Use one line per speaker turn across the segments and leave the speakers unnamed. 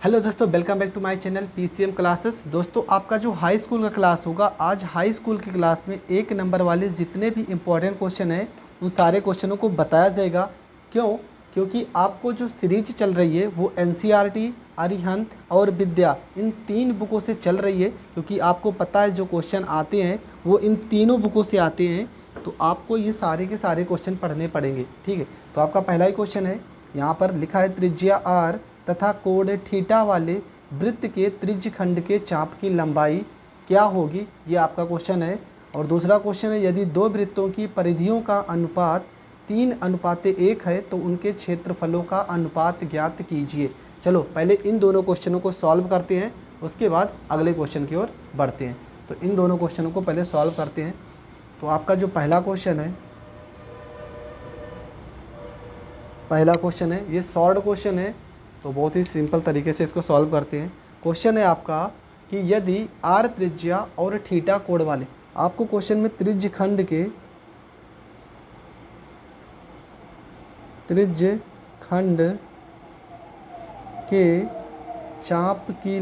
Hello दोस्तों, welcome back to my channel PCM classes. दोस्तों, आपका जो हाई स्कूल का क्लास होगा, आज हाई स्कूल की क्लास में 1 नंबर वाले जितने भी इम्पोर्टेंट क्वेश्चन हैं उन सारे क्वेश्चनों को बताया जाएगा। क्यों? क्योंकि आपको जो सीरीज चल रही है वो एनसीईआरटी, अरिहंत और विद्या, इन 3 बुकों से चल रही है। क्योंकि आपको पता है जो क्वेश्चन आते हैं वो इन तीनों बुकों से आते हैं, तो आपको ये सारे के सारे क्वेश्चन पढ़ने पड़ेंगे। ठीक है, तो आपका पहला ही क्वेश्चन है, यहाँ पर लिखा है त्रिज्या आर तथा कोण थीटा वाले वृत्त के त्रिज्य खंड के चाप की लंबाई क्या होगी, ये आपका क्वेश्चन है। और दूसरा क्वेश्चन है, यदि दो वृत्तों की परिधियों का अनुपात 3:1 है तो उनके क्षेत्रफलों का अनुपात ज्ञात कीजिए। चलो पहले इन दोनों क्वेश्चनों को सॉल्व करते हैं, उसके बाद अगले क्वेश्चन की ओर बढ़ते हैं। तो इन दोनों क्वेश्चनों को पहले सॉल्व करते हैं। तो आपका जो पहला क्वेश्चन है, ये शॉर्ट क्वेश्चन है, तो बहुत ही सिंपल तरीके से इसको सॉल्व करते हैं। क्वेश्चन है आपका कि यदि आर त्रिज्या और थीटा कोण वाले, आपको क्वेश्चन में त्रिज्य खंड के चाप की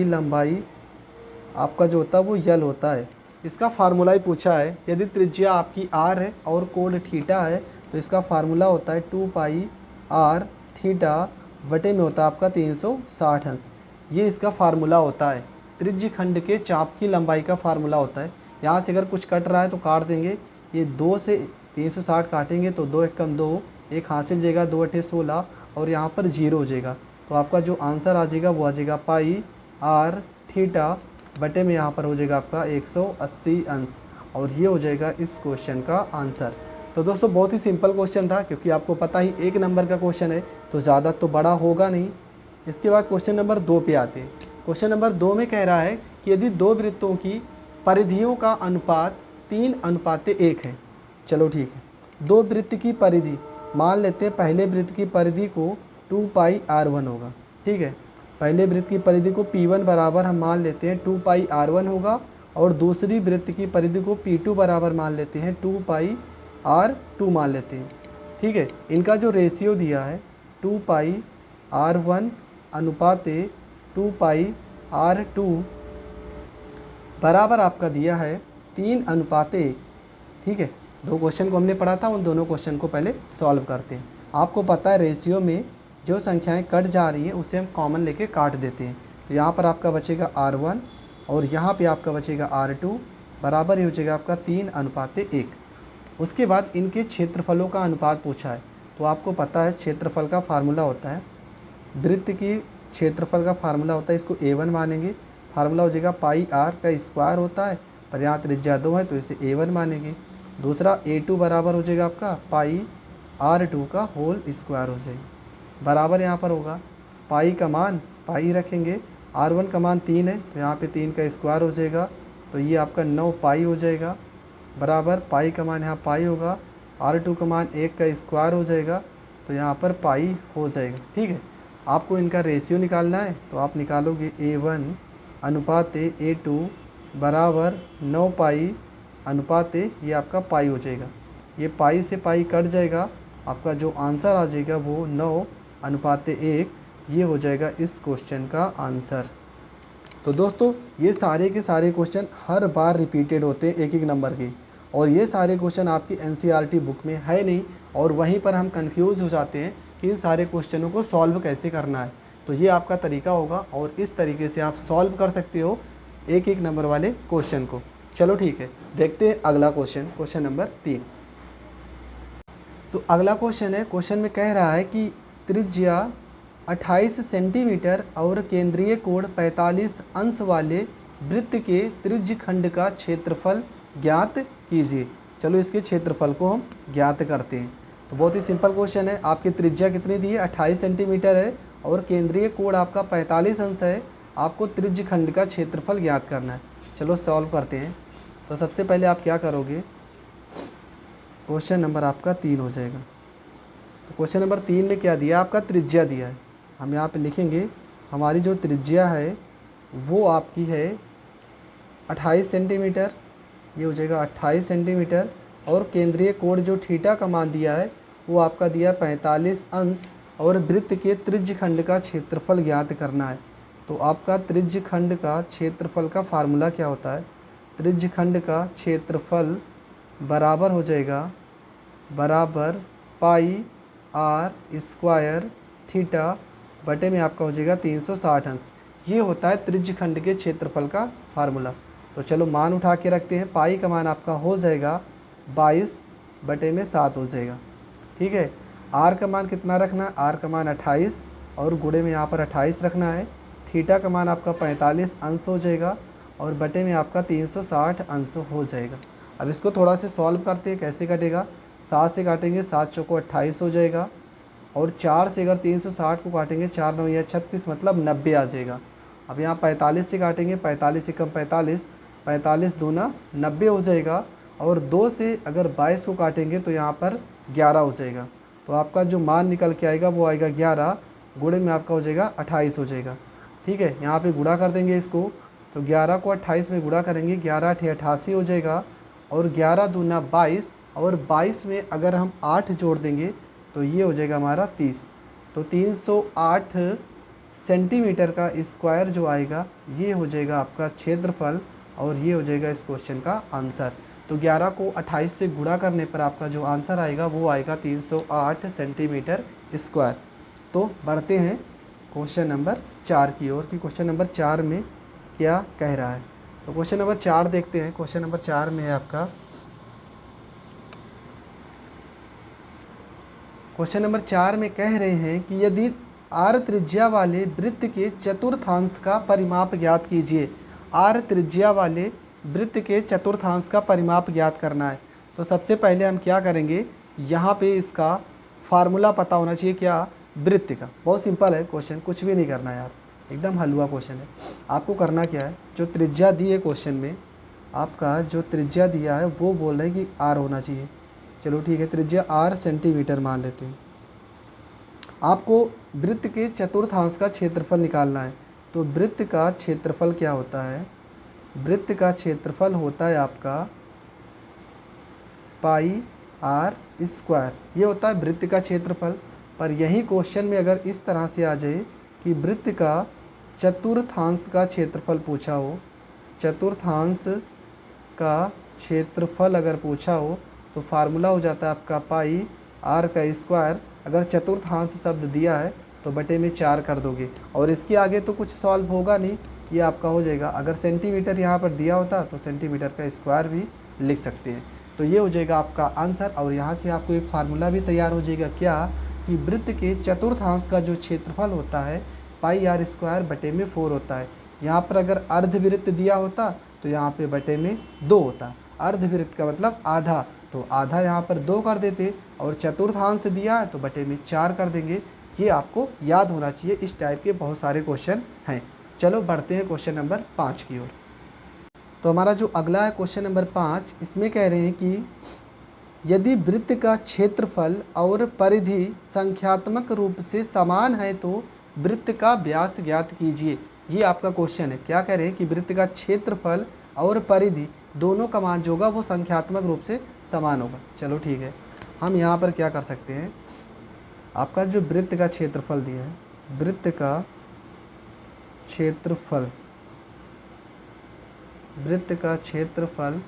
लंबाई आपका जो होता है वो यल होता है। इसका फार्मूला ही पूछा है। यदि त्रिज्या आपकी आर है और कोण थीटा है तो इसका फार्मूला होता है 2π आर थीटा बटे में होता है आपका 360 अंश। ये इसका फार्मूला होता है। त्रिज्य खंड के चाप की लंबाई का फार्मूला होता है। यहाँ से अगर कुछ कट रहा है तो काट देंगे। ये 2 से 360 काटेंगे तो 2 एकम 2, एक हासिल जाएगा, 2 अठे 16 और यहाँ पर 0 हो जाएगा। तो आपका जो आंसर आ जाएगा वो आ जाएगा पाई आर थीटा बटे में यहाँ पर हो जाएगा आपका 180 अंश। और ये हो जाएगा इस क्वेश्चन का आंसर। तो दोस्तों बहुत ही सिंपल क्वेश्चन था, क्योंकि आपको पता ही 1 नंबर का क्वेश्चन है तो ज़्यादा तो बड़ा होगा नहीं। इसके बाद क्वेश्चन नंबर 2 पे आते हैं। क्वेश्चन नंबर 2 में कह रहा है कि यदि दो वृत्तों की परिधियों का अनुपात 3:1 है। चलो ठीक है, दो वृत्त की परिधि मान लेते हैं, पहले वृत्त की परिधि को 2πr1 होगा। ठीक है, पहले वृत्त की परिधि को P1 बराबर हम मान लेते हैं 2πr1 होगा, और दूसरी वृत्त की परिधि को P2 बराबर मान लेते हैं 2πr2 मान लेते हैं। ठीक है, इनका जो रेशियो दिया है 2πr1 अनुपात 2πr2 बराबर आपका दिया है 3:1। ठीक है, दो क्वेश्चन को हमने पढ़ा था, उन दोनों क्वेश्चन को पहले सॉल्व करते हैं। आपको पता है रेशियो में जो संख्याएं कट जा रही हैं उसे हम कॉमन लेके काट देते हैं। तो यहाँ पर आपका बचेगा R1 और यहाँ पे आपका बचेगा R2, बराबर ही हो जाएगा आपका 3:1। उसके बाद इनके क्षेत्रफलों का अनुपात पूछा है। तो आपको पता है क्षेत्रफल का फार्मूला होता है, वृत्त की क्षेत्रफल का फार्मूला होता है, इसको A1 मानेंगे। फार्मूला हो जाएगा पाई आर का स्क्वायर होता है, पर यहाँ त्रिज्या 2 है तो इसे A1 मानेंगे। दूसरा A2 बराबर हो जाएगा आपका पाई R2 का होल स्क्वायर हो जाएगा, बराबर यहाँ पर होगा। पाई का मान पाई रखेंगे, R1 का मान 3 है तो यहाँ पे 3 का स्क्वायर हो जाएगा, तो ये आपका 9π हो जाएगा, बराबर पाई का मान यहाँ पाई होगा, R2 का मान 1 का स्क्वायर हो जाएगा, तो यहाँ पर पाई हो जाएगा। ठीक है, आपको इनका रेशियो निकालना है तो आप निकालोगे A1 अनुपात A2 बराबर 9π अनुपात ये आपका पाई हो जाएगा। ये पाई से पाई कट जाएगा, आपका जो आंसर आ जाएगा वो 9:1, ये हो जाएगा इस क्वेश्चन का आंसर। तो दोस्तों ये सारे के सारे क्वेश्चन हर बार रिपीटेड होते हैं 1-1 नंबर के, और ये सारे क्वेश्चन आपकी एनसीईआरटी बुक में है नहीं, और वहीं पर हम कंफ्यूज हो जाते हैं कि इन सारे क्वेश्चनों को सॉल्व कैसे करना है। तो ये आपका तरीका होगा और इस तरीके से आप सॉल्व कर सकते हो 1-1 नंबर वाले क्वेश्चन को। चलो ठीक है, देखते हैं अगला क्वेश्चन, क्वेश्चन नंबर 3। तो अगला क्वेश्चन है, क्वेश्चन में कह रहा है कि त्रिज्या 28 सेंटीमीटर और केंद्रीय कोण 45 अंश वाले वृत्त के त्रिज्य खंड का क्षेत्रफल ज्ञात कीजिए। चलो इसके क्षेत्रफल को हम ज्ञात करते हैं। तो बहुत ही सिंपल क्वेश्चन है। आपकी त्रिज्या कितनी दी है? 28 सेंटीमीटर है और केंद्रीय कोण आपका 45 अंश है। आपको त्रिज्य खंड का क्षेत्रफल ज्ञात करना है। चलो सॉल्व करते हैं। तो सबसे पहले आप क्या करोगे, क्वेश्चन नंबर आपका 3 हो जाएगा। तो क्वेश्चन नंबर 3 में क्या दिया? आपका त्रिज्या दिया है। हम यहाँ पे लिखेंगे हमारी जो त्रिज्या है वो आपकी है 28 सेंटीमीटर, ये हो जाएगा 28 सेंटीमीटर, और केंद्रीय कोण जो थीटा का मान दिया है वो आपका दिया 45 अंश, और वृत्त के त्रिज्यखंड का क्षेत्रफल ज्ञात करना है। तो आपका त्रिज्यखंड का क्षेत्रफल का फार्मूला क्या होता है? त्रिज्यखंड का क्षेत्रफल बराबर हो जाएगा बराबर पाई आर स्क्वायर थीटा बटे में आपका हो जाएगा 360 अंश। ये होता है त्रिज्यखंड के क्षेत्रफल का फार्मूला। तो चलो मान उठा के रखते हैं। पाई का मान आपका हो जाएगा 22 बटे में 7 हो जाएगा। ठीक है, आर का मान कितना रखना है? आर का मान 28 और गुणे में यहाँ पर 28 रखना है। थीटा का मान आपका 45 अंश हो जाएगा और बटे में आपका 360 अंश हो जाएगा। अब इसको थोड़ा से सॉल्व करते हैं। कैसे कटेगा? 7 से काटेंगे, 7 चौको 28 हो जाएगा और 4 से अगर 360 को काटेंगे, 4 9 या 36 मतलब 90 आ जाएगा। अब यहाँ 45 से काटेंगे, 45 से कम 45, 45 दूना 90 हो जाएगा और 2 से अगर 22 को काटेंगे तो यहाँ पर 11 हो जाएगा। तो आपका जो मान निकल के आएगा वो आएगा 11, गुणे में आपका हो जाएगा 28 हो जाएगा। ठीक है, यहाँ पे गुणा कर देंगे इसको, तो 11 को 28 में गुणा करेंगे, 11 8 88 हो जाएगा और 11 दूना 22 और 22 में अगर हम 8 जोड़ देंगे तो ये हो जाएगा हमारा 30। तो 308 सेंटीमीटर का स्क्वायर जो आएगा ये हो जाएगा आपका क्षेत्रफल और ये हो जाएगा इस क्वेश्चन का आंसर। तो 11 को 28 से गुणा करने पर आपका जो आंसर आएगा वो आएगा 308 सेंटीमीटर स्क्वायर। तो बढ़ते हैं क्वेश्चन नंबर 4 की ओर कि क्वेश्चन नंबर 4 में क्या कह रहा है। तो क्वेश्चन नंबर 4 देखते हैं। क्वेश्चन नंबर 4 में है आपका, क्वेश्चन नंबर 4 में कह रहे हैं कि यदि आर त्रिज्या वाले वृत्त के चतुर्थांश का परिमाप ज्ञात कीजिए। आर त्रिज्या वाले वृत्त के चतुर्थांश का परिमाप ज्ञात करना है। तो सबसे पहले हम क्या करेंगे, यहाँ पे इसका फार्मूला पता होना चाहिए। क्या? वृत्त का। बहुत सिंपल है क्वेश्चन, कुछ भी नहीं करना है यार, एकदम हलवा क्वेश्चन है। आपको करना क्या है, जो त्रिज्या दी है क्वेश्चन में, आपका जो त्रिज्या दिया है वो बोल रहे हैं कि आर होना चाहिए। चलो ठीक है, त्रिज्या आर सेंटीमीटर मान लेते हैं। आपको वृत्त के चतुर्थांश का क्षेत्रफल निकालना है। तो वृत्त का क्षेत्रफल क्या होता है? वृत्त का क्षेत्रफल होता है आपका पाई आर स्क्वायर, ये होता है वृत्त का क्षेत्रफल। पर यही क्वेश्चन में अगर इस तरह से आ जाए कि वृत्त का चतुर्थांश का क्षेत्रफल पूछा हो, चतुर्थांश का क्षेत्रफल अगर पूछा हो तो फार्मूला हो जाता है आपका पाई आर का स्क्वायर। अगर चतुर्थांश शब्द दिया है तो बटे में 4 कर दोगे और इसके आगे तो कुछ सॉल्व होगा नहीं, ये आपका हो जाएगा। अगर सेंटीमीटर यहाँ पर दिया होता तो सेंटीमीटर का स्क्वायर भी लिख सकते हैं। तो ये हो जाएगा आपका आंसर और यहाँ से आपको एक फार्मूला भी तैयार हो जाएगा। क्या? कि वृत्त के चतुर्थांश का जो क्षेत्रफल होता है पाई आर स्क्वायर बटे में 4 होता है। यहाँ पर अगर अर्धवृत्त दिया होता तो यहाँ पे बटे में 2 होता। अर्धवृत्त का मतलब आधा, तो आधा यहाँ पर 2 कर देते और चतुर्थांश दिया है तो बटे में 4 कर देंगे। ये आपको याद होना चाहिए। इस टाइप के बहुत सारे क्वेश्चन हैं। चलो बढ़ते हैं क्वेश्चन नंबर 5 की ओर। तो हमारा जो अगला है क्वेश्चन नंबर 5, इसमें कह रहे हैं कि यदि वृत्त का क्षेत्रफल और परिधि संख्यात्मक रूप से समान है तो वृत्त का व्यास ज्ञात कीजिए। ये आपका क्वेश्चन है। क्या कह रहे हैं कि वृत्त का क्षेत्रफल और परिधि दोनों का मान जो होगा वो संख्यात्मक रूप से समान होगा। चलो ठीक है, हम यहाँ पर क्या कर सकते हैं, आपका जो वृत्त का क्षेत्रफल दिया है, वृत्त का क्षेत्रफल, वृत्त का क्षेत्रफल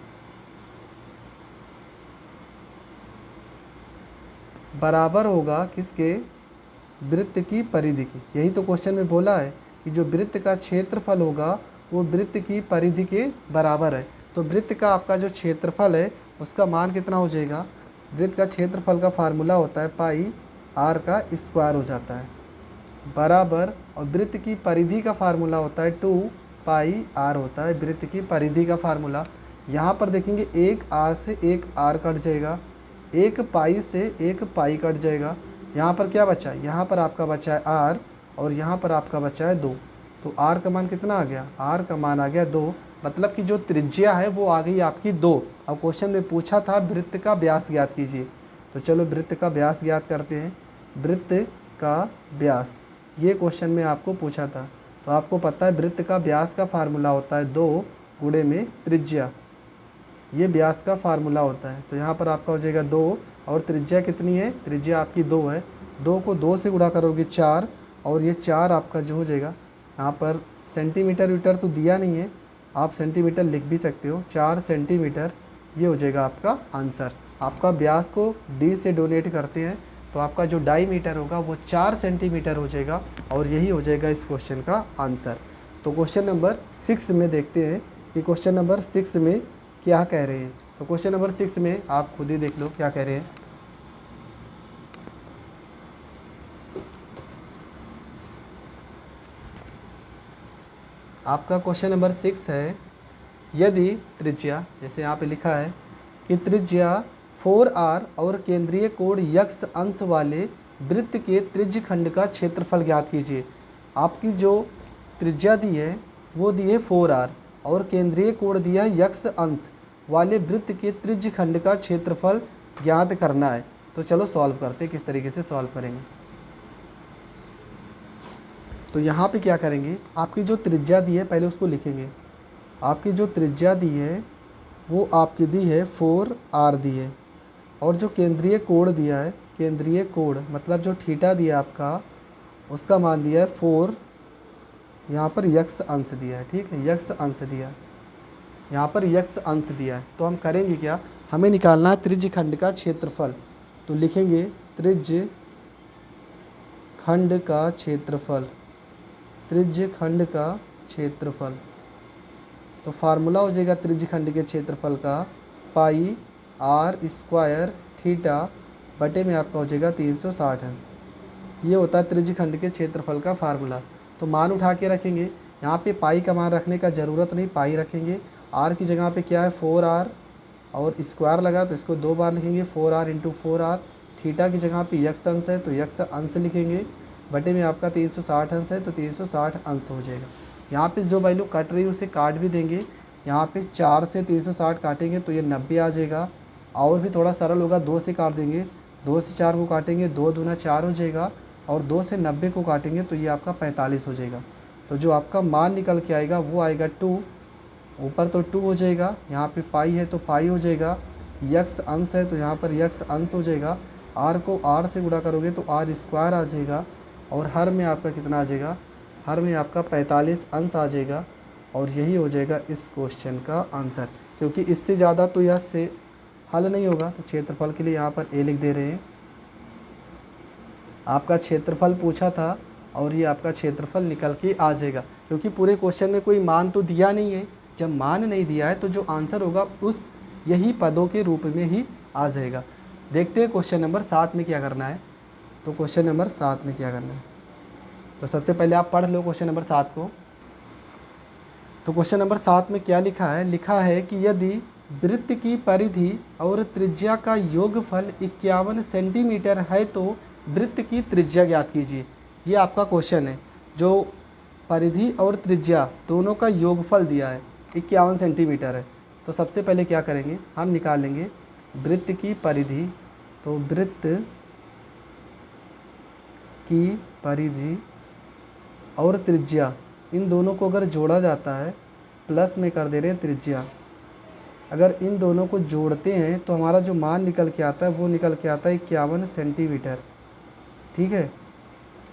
बराबर होगा किसके? वृत्त की परिधि की। यही तो क्वेश्चन में बोला है कि जो वृत्त का क्षेत्रफल होगा वो वृत्त की परिधि के बराबर है। तो वृत्त का आपका जो क्षेत्रफल है उसका मान कितना हो जाएगा? वृत्त का क्षेत्रफल का फार्मूला होता है पाई आर का स्क्वायर हो जाता है बराबर, और वृत्त की परिधि का फार्मूला होता है 2 पाई आर होता है वृत्त की परिधि का फार्मूला। यहाँ पर देखेंगे एक आर से एक आर कट जाएगा, एक पाई से एक पाई कट जाएगा। यहाँ पर क्या बचा है? यहाँ पर आपका बचा है आर और यहाँ पर आपका बचा है 2। तो आर का मान कितना आ गया? आर का मान आ गया 2, मतलब कि जो त्रिज्या है वो आ गई आपकी 2। अब क्वेश्चन में पूछा था वृत्त का व्यास ज्ञात कीजिए। तो चलो वृत्त का व्यास ज्ञात करते हैं। वृत्त का व्यास, ये क्वेश्चन में आपको पूछा था। तो आपको पता है वृत्त का व्यास का फार्मूला होता है 2 गुणे में त्रिज्या, ये व्यास का फार्मूला होता है। तो यहाँ पर आपका हो जाएगा 2 और त्रिज्या कितनी है? त्रिज्या आपकी 2 है। 2 को 2 से गुणा करोगे 4, और ये 4 आपका जो हो जाएगा, यहाँ पर सेंटीमीटर मीटर तो दिया नहीं है, आप सेंटीमीटर लिख भी सकते हो, 4 सेंटीमीटर, ये हो जाएगा आपका आंसर। आपका व्यास को डी से डोनेट करते हैं तो आपका जो डाईमीटर होगा वो 4 सेंटीमीटर हो जाएगा, और यही हो जाएगा इस क्वेश्चन का आंसर। तो क्वेश्चन नंबर 6 में देखते हैं कि क्वेश्चन नंबर 6 में क्या कह रहे हैं। तो क्वेश्चन नंबर 6 में आप खुद ही देख लो क्या कह रहे हैं। आपका क्वेश्चन नंबर 6 है, यदि त्रिज्या, जैसे यहाँ पे लिखा है कि त्रिज्या 4r और केंद्रीय कोण x अंश वाले वृत्त के त्रिज्य खंड का क्षेत्रफल ज्ञात कीजिए। आपकी जो त्रिज्या दी है वो दी है 4r और केंद्रीय कोण दिया है x अंश वाले वृत्त के त्रिज्य खंड का क्षेत्रफल ज्ञात करना है। तो चलो सॉल्व करते हैं, किस तरीके से सॉल्व करेंगे। तो यहाँ पे क्या करेंगे, आपकी जो त्रिज्या दी है पहले उसको लिखेंगे। आपकी जो त्रिज्या दी है वो आपकी दी है 4r दी है, और जो केंद्रीय कोण दिया है, केंद्रीय कोण मतलब जो थीटा दिया आपका, उसका मान दिया है 4, यहाँ पर x अंश दिया है, ठीक है, x अंश दिया है, यहाँ पर x अंश दिया है। तो हम करेंगे क्या, हमें निकालना है त्रिज्य खंड का क्षेत्रफल। तो लिखेंगे त्रिज्य खंड का क्षेत्रफल, त्रिज्य खंड का क्षेत्रफल। तो फार्मूला हो जाएगा त्रिज्य खंड के क्षेत्रफल का पाई r स्क्वायर थीटा बटे में आपका हो जाएगा 360 अंश। ये होता है त्रिज्य खंड के क्षेत्रफल का फार्मूला। तो मान उठा के रखेंगे, यहाँ पे पाई का मान रखने का ज़रूरत नहीं, पाई रखेंगे। r की जगह पे क्या है 4r, और स्क्वायर लगा तो इसको 2 बार लिखेंगे, 4r इंटू 4r। थीटा की जगह पे x अंश है तो x अंश लिखेंगे, बटे में आपका 360 अंश है तो 360 अंश हो जाएगा। यहाँ पे जो वैल्यू कट रही है उसे काट भी देंगे, यहाँ पे 4 से 360 काटेंगे तो ये 90 आ जाएगा। और भी थोड़ा सरल होगा, 2 से काट देंगे, 2 से 4 को काटेंगे, 2 दूना 4 हो जाएगा, और 2 से 90 को काटेंगे तो ये आपका 45 हो जाएगा। तो जो आपका मान निकल के आएगा वो आएगा 2, ऊपर तो 2 हो जाएगा, यहाँ पे पाई है तो पाई हो जाएगा, x अंश है तो यहाँ पर x अंश हो जाएगा, r को r से गुणा करोगे तो r स्क्वायर आ जाएगा, और हर में आपका कितना आ जाएगा, हर में आपका 45 अंश आ जाएगा। और यही हो जाएगा इस क्वेश्चन का आंसर, क्योंकि इससे ज़्यादा तो यह से हल नहीं होगा। तो क्षेत्रफल के लिए यहाँ पर a लिख दे रहे हैं। आपका क्षेत्रफल पूछा था और ये आपका क्षेत्रफल निकल के आ जाएगा, क्योंकि पूरे क्वेश्चन में कोई मान तो दिया नहीं है। जब मान नहीं दिया है तो जो आंसर होगा उस यही पदों के रूप में ही आ जाएगा। देखते हैं क्वेश्चन नंबर 7 में क्या करना है। तो क्वेश्चन नंबर 7 में क्या करना है, तो सबसे पहले आप पढ़ लो क्वेश्चन नंबर 7 को। तो क्वेश्चन नंबर 7 में क्या लिखा है, लिखा है कि यदि वृत्त की परिधि और त्रिज्या का योगफल 51 सेंटीमीटर है तो वृत्त की त्रिज्या ज्ञात कीजिए। ये आपका क्वेश्चन है, जो परिधि और त्रिज्या दोनों का योगफल दिया है 51 सेंटीमीटर है। तो सबसे पहले क्या करेंगे, हम निकालेंगे वृत्त की परिधि। तो वृत्त की परिधि और त्रिज्या, इन दोनों को अगर जोड़ा जाता है, प्लस में कर दे रहे हैं त्रिज्या, अगर इन दोनों को जोड़ते हैं तो हमारा जो मान निकल के आता है वो निकल के आता है 51 सेंटीमीटर। ठीक है,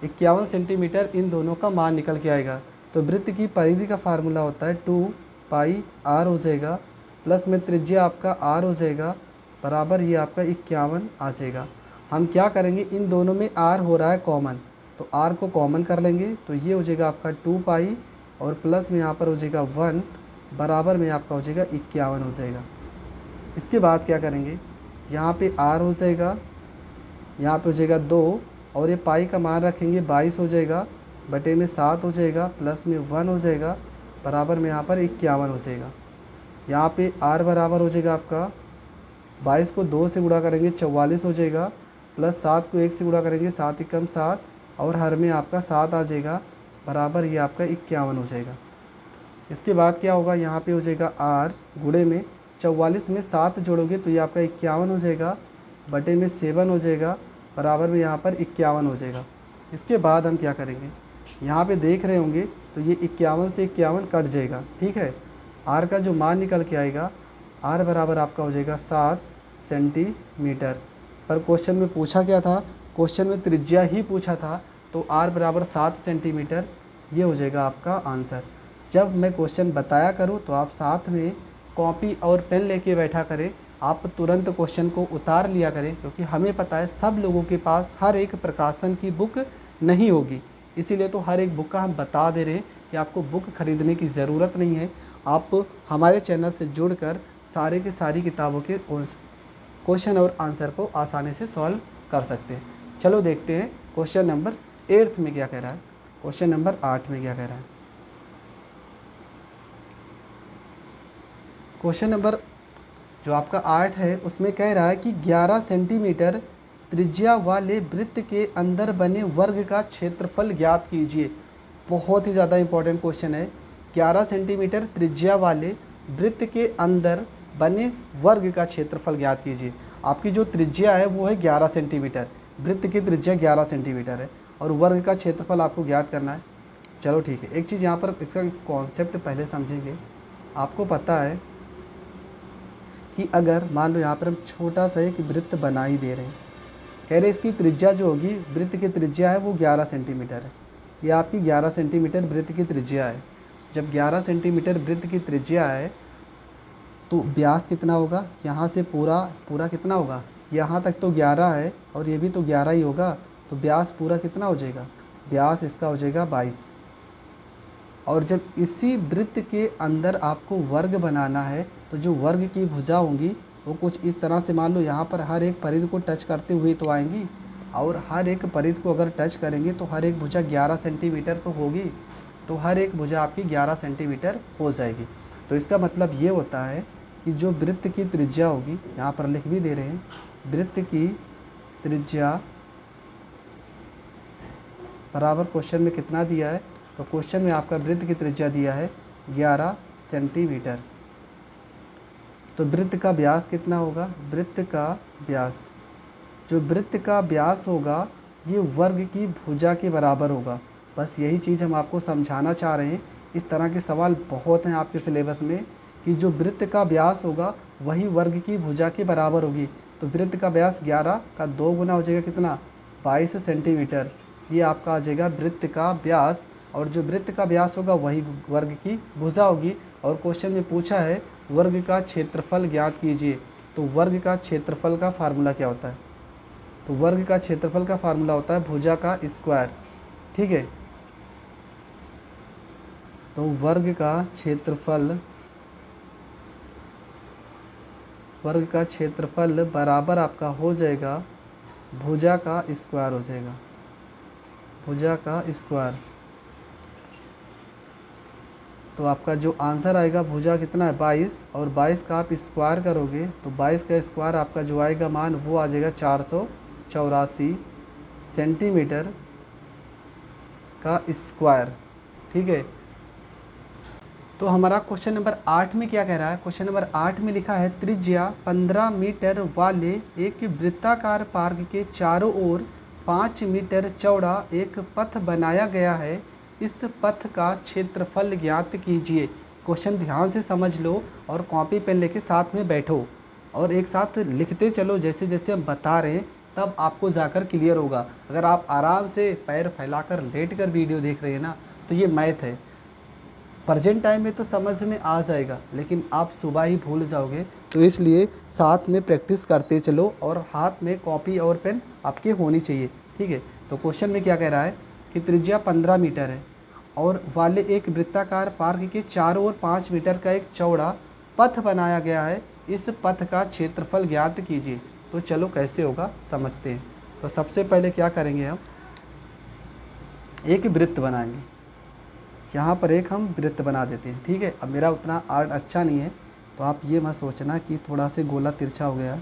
51 सेंटीमीटर इन दोनों का मान निकल के आएगा। तो वृत्त की परिधि का फार्मूला होता है 2 पाई r हो जाएगा, प्लस में त्रिज्या आपका r हो जाएगा, बराबर ये आपका 51 आ जाएगा। हम क्या करेंगे, इन दोनों में r हो रहा है कॉमन, तो r को कॉमन कर लेंगे तो ये हो जाएगा आपका 2 पाई, और प्लस में यहाँ पर हो जाएगा 1, बराबर में आपका हो जाएगा 51 हो जाएगा। इसके बाद क्या करेंगे, यहाँ पे r हो जाएगा, यहाँ पे हो जाएगा 2, और ये पाई का मान रखेंगे 22 हो जाएगा, बटे में 7 हो जाएगा, प्लस में 1 हो जाएगा, बराबर में यहाँ पर 51 हो जाएगा। यहाँ पे r बराबर हो जाएगा आपका 22 को 2 से गुणा करेंगे 44 हो जाएगा, प्लस 7 को 1 से गुणा करेंगे 7 एकम 7, और हर में आपका 7 आ जाएगा, बराबर ये आपका 51 हो जाएगा। इसके बाद क्या होगा, यहाँ पे हो जाएगा r गुणे में 44 में 7 जोड़ोगे तो ये आपका 51 हो जाएगा, बटे में 7 हो जाएगा, बराबर में यहाँ पर 51 हो जाएगा। इसके बाद हम क्या करेंगे, यहाँ पे देख रहे होंगे तो ये 51 से 51 कट जाएगा। ठीक है, r का जो मान निकल के आएगा, r बराबर आपका हो जाएगा 7 सेंटीमीटर। पर क्वेश्चन में पूछा क्या था, क्वेश्चन में त्रिज्या ही पूछा था, तो r बराबर 7 सेंटीमीटर, ये हो जाएगा आपका आंसर। जब मैं क्वेश्चन बताया करूँ तो आप साथ में कॉपी और पेन लेके बैठा करें, आप तुरंत क्वेश्चन को उतार लिया करें, क्योंकि हमें पता है सब लोगों के पास हर एक प्रकाशन की बुक नहीं होगी। इसीलिए तो हर एक बुक का हम बता दे रहे हैं कि आपको बुक खरीदने की ज़रूरत नहीं है, आप हमारे चैनल से जुड़कर सारे की सारी किताबों के क्वेश्चन और आंसर को आसानी से सॉल्व कर सकते हैं। चलो देखते हैं क्वेश्चन नंबर 8 में क्या कह रहा है, क्वेश्चन नंबर 8 में क्या कह रहा है। क्वेश्चन नंबर जो आपका 8 है उसमें कह रहा है कि 11 सेंटीमीटर त्रिज्या वाले वृत्त के अंदर बने वर्ग का क्षेत्रफल ज्ञात कीजिए। बहुत ही ज़्यादा इंपॉर्टेंट क्वेश्चन है। 11 सेंटीमीटर त्रिज्या वाले वृत्त के अंदर बने वर्ग का क्षेत्रफल ज्ञात कीजिए। आपकी जो त्रिज्या है वो है 11 सेंटीमीटर, वृत्त की त्रिज्या 11 सेंटीमीटर है और वर्ग का क्षेत्रफल आपको ज्ञात करना है। चलो ठीक है, एक चीज़ यहाँ पर इसका कॉन्सेप्ट पहले समझेंगे। आपको पता है कि अगर मान लो यहाँ पर हम छोटा सा एक वृत्त बना ही दे रहे हैं, कह रहे इसकी त्रिज्या जो होगी, वृत्त की त्रिज्या है वो 11 सेंटीमीटर है। ये आपकी 11 सेंटीमीटर वृत्त की त्रिज्या है। जब 11 सेंटीमीटर वृत्त की त्रिज्या है तो व्यास कितना होगा, यहाँ से पूरा कितना होगा, यहाँ तक तो 11 है और ये भी तो 11 ही होगा, तो व्यास पूरा कितना हो जाएगा, व्यास इसका हो जाएगा 22। और जब इसी वृत्त के अंदर आपको वर्ग बनाना है तो जो वर्ग की भुजा होंगी वो कुछ इस तरह से, मान लो यहाँ पर हर एक परिधि को टच करते हुए तो आएंगी, और हर एक परिधि को अगर टच करेंगे तो हर एक भुजा 11 सेंटीमीटर तो होगी, तो हर एक भुजा आपकी 11 सेंटीमीटर हो जाएगी। तो इसका मतलब ये होता है कि जो वृत्त की त्रिज्या होगी, यहाँ पर लिख भी दे रहे हैं, वृत्त की त्रिज्या बराबर क्वेश्चन में कितना दिया है, तो क्वेश्चन में आपका वृत्त की त्रिज्या दिया है 11 सेंटीमीटर। तो वृत्त का व्यास कितना होगा, वृत्त का व्यास, जो वृत्त का व्यास होगा ये वर्ग की भुजा के बराबर होगा। बस यही चीज़ हम आपको समझाना चाह रहे हैं। इस तरह के सवाल बहुत हैं आपके सिलेबस में कि जो वृत्त का व्यास होगा वही वर्ग की भुजा के बराबर होगी। तो वृत्त का व्यास 11 का 2 गुना हो जाएगा कितना, 22 सेंटीमीटर। ये आपका आ जाएगा वृत्त का व्यास, और जो वृत्त का व्यास होगा वही वर्ग की भुजा होगी। और क्वेश्चन में पूछा है वर्ग का क्षेत्रफल ज्ञात कीजिए। तो वर्ग का क्षेत्रफल का फार्मूला क्या होता है, तो वर्ग का क्षेत्रफल का फार्मूला होता है भुजा का स्क्वायर। ठीक है, तो वर्ग का क्षेत्रफल बराबर आपका हो जाएगा भुजा का स्क्वायर हो जाएगा, भुजा का स्क्वायर। तो आपका जो आंसर आएगा भुजा कितना है 22, और 22 का आप स्क्वायर करोगे तो 22 का स्क्वायर आपका जो आएगा मान वो आ जाएगा 484 सेंटीमीटर का स्क्वायर। ठीक है, तो हमारा क्वेश्चन नंबर 8 में क्या कह रहा है, क्वेश्चन नंबर 8 में लिखा है त्रिज्या 15 मीटर वाले एक वृत्ताकार पार्क के चारों ओर 5 मीटर चौड़ा एक पथ बनाया गया है, इस पथ का क्षेत्रफल ज्ञात कीजिए। क्वेश्चन ध्यान से समझ लो और कॉपी पेन लेके साथ में बैठो और एक साथ लिखते चलो, जैसे जैसे हम बता रहे हैं तब आपको जाकर क्लियर होगा। अगर आप आराम से पैर फैलाकर लेट कर वीडियो देख रहे हैं ना, तो ये मैथ है, प्रेजेंट टाइम में तो समझ में आ जाएगा लेकिन आप सुबह ही भूल जाओगे। तो इसलिए साथ में प्रैक्टिस करते चलो और हाथ में कॉपी और पेन आपके होनी चाहिए। ठीक है, तो क्वेश्चन में क्या कह रहा है कि त्रिज्या 15 मीटर है और वाले एक वृत्ताकार पार्क के चारों ओर 5 मीटर का एक चौड़ा पथ बनाया गया है, इस पथ का क्षेत्रफल ज्ञात कीजिए। तो चलो कैसे होगा समझते हैं। तो सबसे पहले क्या करेंगे, हम एक वृत्त बनाएंगे। यहाँ पर एक हम वृत्त बना देते हैं। ठीक है, अब मेरा उतना आर्ट अच्छा नहीं है तो आप ये मत सोचना कि थोड़ा से गोला तिरछा हो गया।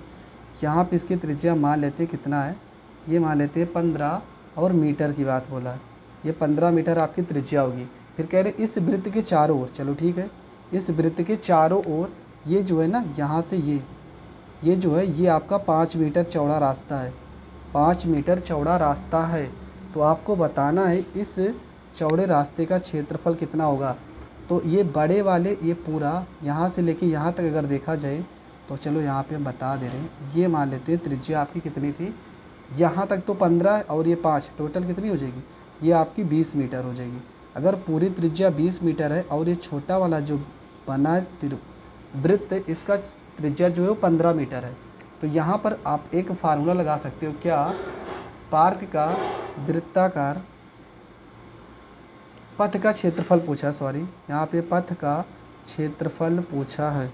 यहाँ पे इसकी त्रिज्या मान लेते हैं कितना है, ये मान लेते हैं 15, और मीटर की बात बोला है, ये 15 मीटर आपकी त्रिज्या होगी। फिर कह रहे इस वृत्त के चारों ओर, चलो ठीक है, इस वृत्त के चारों ओर ये जो है ना, यहाँ से ये जो है ये आपका 5 मीटर चौड़ा रास्ता है, 5 मीटर चौड़ा रास्ता है। तो आपको बताना है इस चौड़े रास्ते का क्षेत्रफल कितना होगा। तो ये बड़े वाले ये पूरा यहाँ से लेके यहाँ तक अगर देखा जाए तो चलो यहाँ पे हम बता दे रहे हैं, ये मान लेते हैं त्रिज्या आपकी कितनी थी यहाँ तक तो 15 और ये 5, टोटल कितनी हो जाएगी, ये आपकी 20 मीटर हो जाएगी। अगर पूरी त्रिज्या 20 मीटर है और ये छोटा वाला जो बना है वृत्त, इसका त्रिज्या जो है वो 15 मीटर है, तो यहाँ पर आप एक फार्मूला लगा सकते हो क्या, पार्क का वृत्ताकार पथ का क्षेत्रफल पूछा, सॉरी यहाँ पे पथ का क्षेत्रफल पूछा है।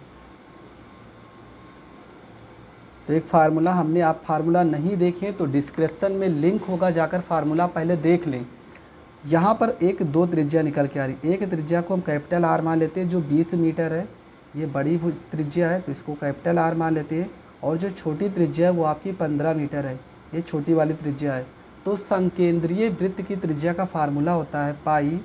तो एक फार्मूला हमने, आप फार्मूला नहीं देखें तो डिस्क्रिप्शन में लिंक होगा, जाकर फार्मूला पहले देख लें। यहाँ पर एक दो त्रिज्या निकल के आ रही, एक त्रिज्या को हम कैपिटल आर मान लेते हैं जो 20 मीटर है, ये बड़ी त्रिज्या है तो इसको कैपिटल आर मान लेते हैं, और जो छोटी त्रिज्या है वो आपकी 15 मीटर है, ये छोटी वाली त्रिज्या है। तो संकेंद्रीय वृत्त की त्रिज्या का फार्मूला होता है पाई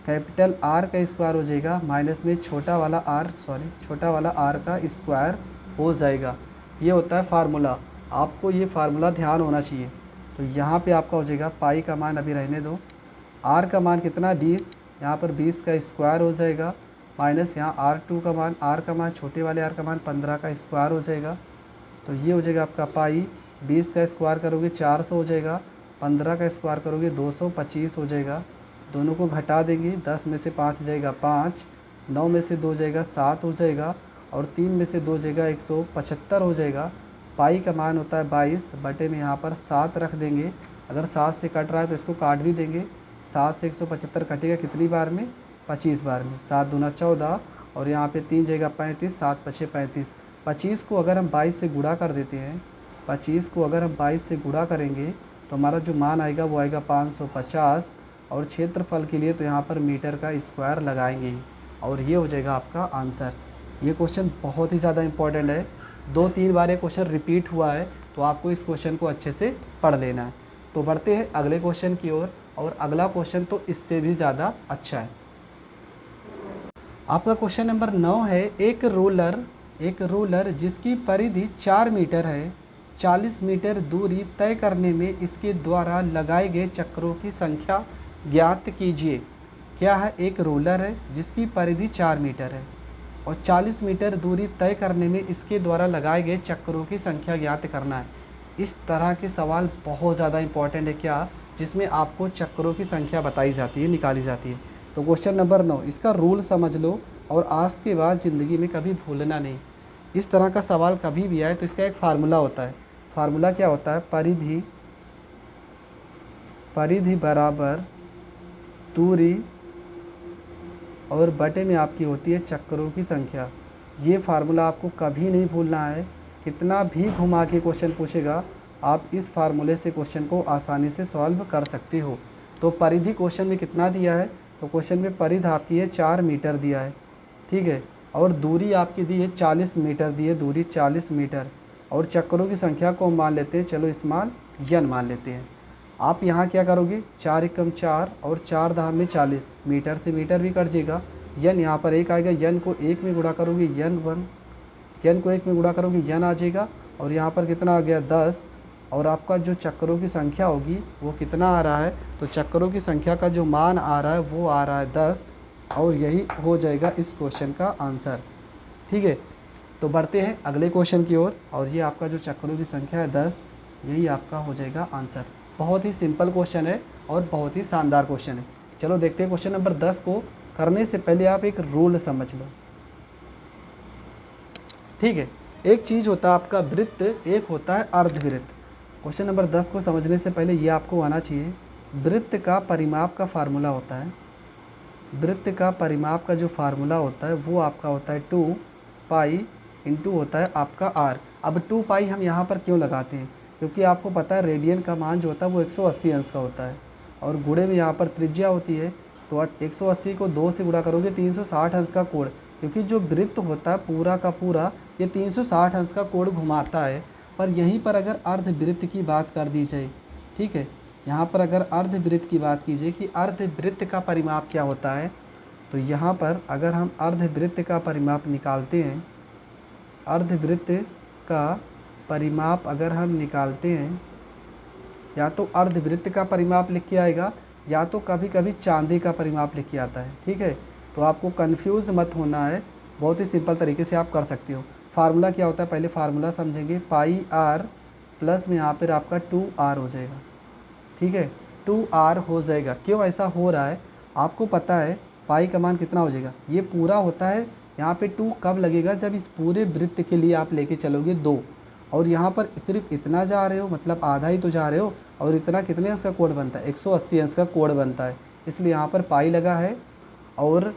कैपिटल आर का स्क्वायर हो जाएगा माइनस में छोटा वाला आर, सॉरी छोटा वाला आर का स्क्वायर हो जाएगा। ये होता है फार्मूला, आपको ये फार्मूला ध्यान होना चाहिए। तो यहाँ पे आपका हो जाएगा पाई का मान अभी रहने दो, आर का मान कितना 20, यहाँ पर 20 का स्क्वायर हो जाएगा माइनस यहाँ R2 का मान, आर का मान छोटे वाले आर का मान 15 का स्क्वायर हो जाएगा। तो ये हो जाएगा आपका पाई, 20 का स्क्वायर करोगे 400 हो जाएगा, 15 का स्क्वायर करोगे 225 हो जाएगा। दोनों को घटा देंगे, 10 में से 5 जाएगा 5, 9 में से 2 जाएगा 7 हो जाएगा, और 3 में से 2 जाएगा 175 हो जाएगा। पाई का मान होता है 22 बटे में यहाँ पर 7 रख देंगे, अगर 7 से कट रहा है तो इसको काट भी देंगे, 7 से 175 कटेगा कितनी बार में, 25 बार में, 7 दूना 14 और यहाँ पे 3 जाएगा 35, 7 पछे 35। 25 को अगर हम 22 से गुणा कर देते हैं, 25 को अगर हम 22 से गुणा करेंगे तो हमारा जो मान आएगा वो आएगा 550, और क्षेत्रफल के लिए तो यहाँ पर मीटर का स्क्वायर लगाएंगे, और ये हो जाएगा आपका आंसर। ये क्वेश्चन बहुत ही ज़्यादा इंपॉर्टेंट है, 2-3 बार ये क्वेश्चन रिपीट हुआ है, तो आपको इस क्वेश्चन को अच्छे से पढ़ लेना है। तो बढ़ते हैं अगले क्वेश्चन की ओर, और अगला क्वेश्चन तो इससे भी ज़्यादा अच्छा है। आपका क्वेश्चन नंबर 9 है, एक रोलर जिसकी परिधि 4 मीटर है, 40 मीटर दूरी तय करने में इसके द्वारा लगाए गए चक्रों की संख्या ज्ञात कीजिए। क्या है, एक रोलर है जिसकी परिधि 4 मीटर है और 40 मीटर दूरी तय करने में इसके द्वारा लगाए गए चक्रों की संख्या ज्ञात करना है। इस तरह के सवाल बहुत ज़्यादा इंपॉर्टेंट है क्या, जिसमें आपको चक्रों की संख्या बताई जाती है, निकाली जाती है। तो क्वेश्चन नंबर 9, इसका रूल समझ लो और आज के बाद ज़िंदगी में कभी भूलना नहीं। इस तरह का सवाल कभी भी आए तो इसका एक फार्मूला होता है। फार्मूला क्या होता है, परिधि बराबर दूरी और बटे में आपकी होती है चक्रों की संख्या। ये फार्मूला आपको कभी नहीं भूलना है, कितना भी घुमा के क्वेश्चन पूछेगा आप इस फार्मूले से क्वेश्चन को आसानी से सॉल्व कर सकते हो। तो परिधि क्वेश्चन में कितना दिया है, तो क्वेश्चन में परिधि आपकी है 4 मीटर दिया है, ठीक है, और दूरी आपकी दी है 40 मीटर दी है, दूरी 40 मीटर, और चक्रों की संख्या को हम मान लेते हैं, चलो स्मॉल n मान लेते हैं। आप यहाँ क्या करोगे, 4 एकम 4 और 4 धाम में 40, मीटर से मीटर भी कट जाएगा, n यहाँ पर 1 आएगा, n को 1 में गुणा करोगे n को 1 में गुणा करोगे n आ जाएगा, और यहाँ पर कितना आ गया 10, और आपका जो चक्रों की संख्या होगी वो कितना आ रहा है, तो चक्रों की संख्या का जो मान आ रहा है वो आ रहा है 10, और यही हो जाएगा इस क्वेश्चन का आंसर, ठीक है। तो बढ़ते हैं अगले क्वेश्चन की ओर, और ये आपका जो चक्रों की संख्या है 10, यही आपका हो जाएगा आंसर। बहुत ही सिंपल क्वेश्चन है और बहुत ही शानदार क्वेश्चन है। चलो देखते हैं क्वेश्चन नंबर 10 को। करने से पहले आप एक रूल समझ लो, ठीक है। एक चीज़ होता है आपका वृत्त, एक होता है अर्धवृत्त। क्वेश्चन नंबर 10 को समझने से पहले ये आपको आना चाहिए, वृत्त का परिमाप का फार्मूला होता है, वृत्त का परिमाप का जो फार्मूला होता है वो आपका होता है 2 पाई इंटू होता है आपका r। अब 2 पाई हम यहाँ पर क्यों लगाते हैं, क्योंकि आपको पता है रेडियन का मान जो होता है वो 180 अंश का होता है, और गुणे में यहाँ पर त्रिज्या होती है, तो 180 को 2 से गुणा करोगे 360 अंश का कोण, क्योंकि जो वृत्त होता है पूरा का पूरा ये 360 अंश का कोण घुमाता है। पर यहीं पर अगर अर्धवृत्त की बात कर दी जाए, ठीक है, यहाँ पर अगर अर्धवृत्त की बात कीजिए कि अर्धवृत्त का परिमाप क्या होता है, तो यहाँ पर अगर हम अर्धवृत्त का परिमाप निकालते हैं, अर्धवृत्त का परिमाप अगर हम निकालते हैं, या तो अर्धवृत्त का परिमाप लिख के आएगा या तो कभी कभी चांदी का परिमाप लिख के आता है, ठीक है। तो आपको कंफ्यूज मत होना है, बहुत ही सिंपल तरीके से आप कर सकते हो। फार्मूला क्या होता है, पहले फार्मूला समझेंगे, पाई आर प्लस में यहाँ पर आपका 2r हो जाएगा। ठीक है, 2r हो जाएगा। क्यों ऐसा हो रहा है, आपको पता है पाई का मान कितना हो जाएगा, ये पूरा होता है। यहाँ पे 2 कब लगेगा, जब इस पूरे वृत्त के लिए आप लेके चलोगे 2, और यहाँ पर सिर्फ इतना जा रहे हो, मतलब आधा ही तो जा रहे हो, और इतना कितने अंश का कोण बनता है, 180 अंश का कोण बनता है। इसलिए यहाँ पर पाई लगा है और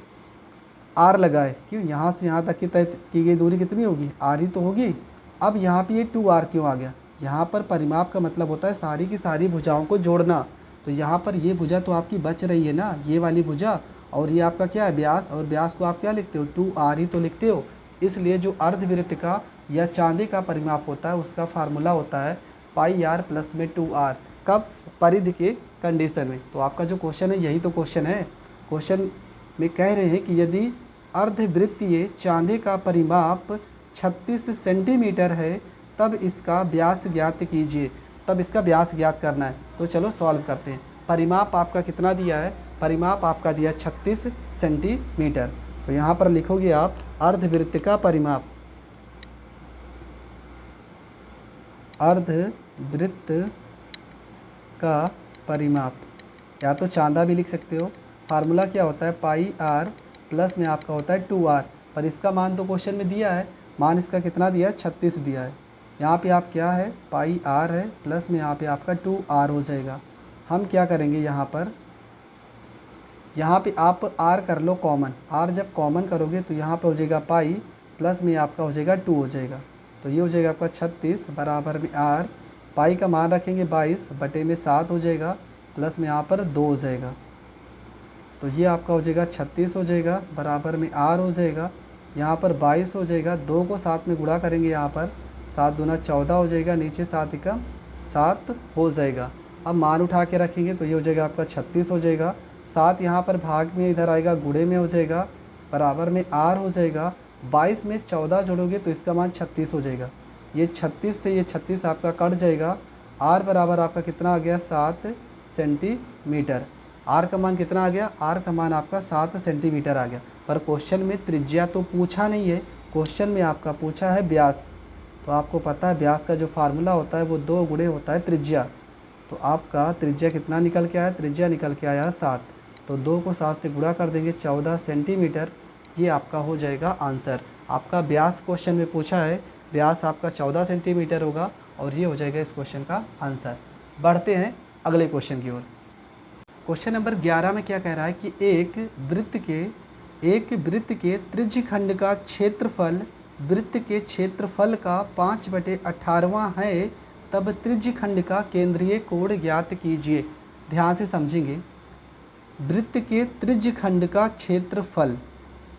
आर लगा है। क्यों, यहाँ से यहाँ तक की तय की गई दूरी कितनी होगी, आर ही तो होगी। अब यहाँ पे ये 2r क्यों आ गया, यहाँ पर परिमाप का मतलब होता है सारी की सारी भुजाओं को जोड़ना। तो यहाँ पर ये भुजा तो आपकी बच रही है ना, ये वाली भुजा, और ये आपका क्या है, व्यास, और व्यास को आप क्या लिखते हो, 2r ही तो लिखते हो। इसलिए जो अर्धवृत्त का या चांदी का परिमाप होता है उसका फार्मूला होता है पाई आर प्लस में 2r। कब, परिधि के कंडीशन में। तो आपका जो क्वेश्चन है यही तो क्वेश्चन है। क्वेश्चन में कह रहे हैं कि यदि अर्धवृत्तीय चांदी का परिमाप 36 सेंटीमीटर है तब इसका व्यास ज्ञात कीजिए। तब इसका व्यास ज्ञात करना है। तो चलो सॉल्व करते हैं। परिमाप आपका कितना दिया है, परिमाप आपका दिया 36 सेंटीमीटर। तो यहाँ पर लिखोगे आप अर्धवृत्त का परिमाप, अर्धवृत्त का परिमाप, या तो चांदा भी लिख सकते हो। फार्मूला क्या होता है, पाई आर प्लस में आपका होता है 2r। पर इसका मान तो क्वेश्चन में दिया है, मान इसका कितना दिया है, 36 दिया है। यहाँ पे आप क्या है, पाई आर है, प्लस में यहाँ पे आपका 2r हो जाएगा। हम क्या करेंगे यहाँ पे आप r कर लो कॉमन। r जब कॉमन करोगे तो यहाँ पे हो जाएगा पाई, प्लस में आपका हो जाएगा 2 हो जाएगा। तो ये हो जाएगा आपका 36 बराबर में r, पाई का मान रखेंगे 22 बटे में 7 हो जाएगा, प्लस में यहाँ पर 2 हो जाएगा। तो ये आपका हो जाएगा 36 हो जाएगा, बराबर में r हो जाएगा, यहाँ पर 22 हो जाएगा। 2 को 7 में गुणा करेंगे, यहाँ पर 7 दूना 14 हो जाएगा, नीचे 7 एकम 7 हो जाएगा। अब मान उठा के रखेंगे तो ये हो जाएगा आपका 36 हो जाएगा। 7 यहाँ पर भाग में इधर आएगा, गुणे में हो जाएगा, बराबर में r हो जाएगा। 22 में 14 जोड़ोगे तो इसका मान 36 हो जाएगा। ये 36 से ये 36 आपका कट जाएगा। r बराबर आपका कितना आ गया, 7 सेंटीमीटर। r का मान कितना आ गया, r का मान आपका 7 सेंटीमीटर आ गया। पर क्वेश्चन में त्रिज्या तो पूछा नहीं है, क्वेश्चन में आपका पूछा है व्यास। तो आपको पता है व्यास का जो फार्मूला होता है वो 2 गुणे होता है त्रिज्या। तो आपका त्रिज्या कितना निकल के आया, त्रिज्या निकल के आया 7। तो 2 को 7 से गुणा कर देंगे, 14 सेंटीमीटर। ये आपका हो जाएगा आंसर। आपका व्यास क्वेश्चन में पूछा है, व्यास आपका 14 सेंटीमीटर होगा, और ये हो जाएगा इस क्वेश्चन का आंसर। बढ़ते हैं अगले क्वेश्चन की ओर। क्वेश्चन नंबर 11 में क्या कह रहा है कि एक वृत्त के त्रिज्यखंड का क्षेत्रफल वृत्त के क्षेत्रफल का 5/18वां है, तब त्रिज्यखंड का केंद्रीय कोण ज्ञात कीजिए। ध्यान से समझेंगे। वृत्त के त्रिज्यखंड का क्षेत्रफल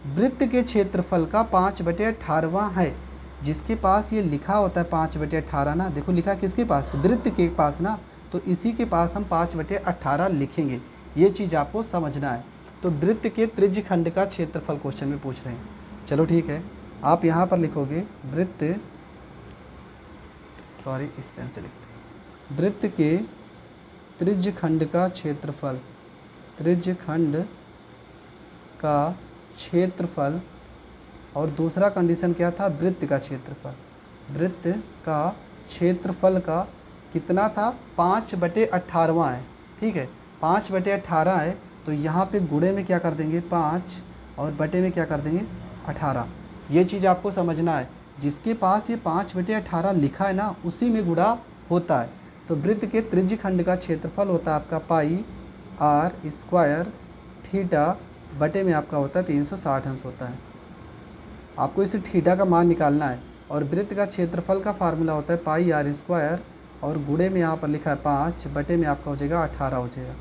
वृत्त के क्षेत्रफल का 5/18वां है। जिसके पास ये लिखा होता है 5/18 ना, देखो लिखा किसके पास, वृत्त के पास ना, तो इसी के पास हम 5/18 लिखेंगे। ये चीज़ आपको समझना है। तो वृत्त के त्रिज्यखंड का क्षेत्रफल क्वेश्चन में पूछ रहे हैं। चलो ठीक है, आप यहाँ पर लिखोगे वृत्त, सॉरी इस पेन से लिखते हैं, वृत्त के त्रिज्यखंड का क्षेत्रफल, त्रिज्यखंड का क्षेत्रफल, और दूसरा कंडीशन क्या था, वृत्त का क्षेत्रफल। वृत्त का क्षेत्रफल का कितना था, 5/18वां है। ठीक है, 5/18 है। तो यहाँ पे गुणे में क्या कर देंगे 5, और बटे में क्या कर देंगे 18। ये चीज़ आपको समझना है। जिसके पास ये 5/18 लिखा है ना, उसी में गुणा होता है। तो वृत्त के त्रिज्यखंड का क्षेत्रफल होता है आपका पाई r स्क्वायर थीटा, बटे में आपका होता है 360 अंश होता है। आपको इस थीटा का मान निकालना है। और वृत्त का क्षेत्रफल का फार्मूला होता है पाई r स्क्वायर, और गुणे में यहाँ पर लिखा है 5, बटे में आपका हो जाएगा 18 हो जाएगा।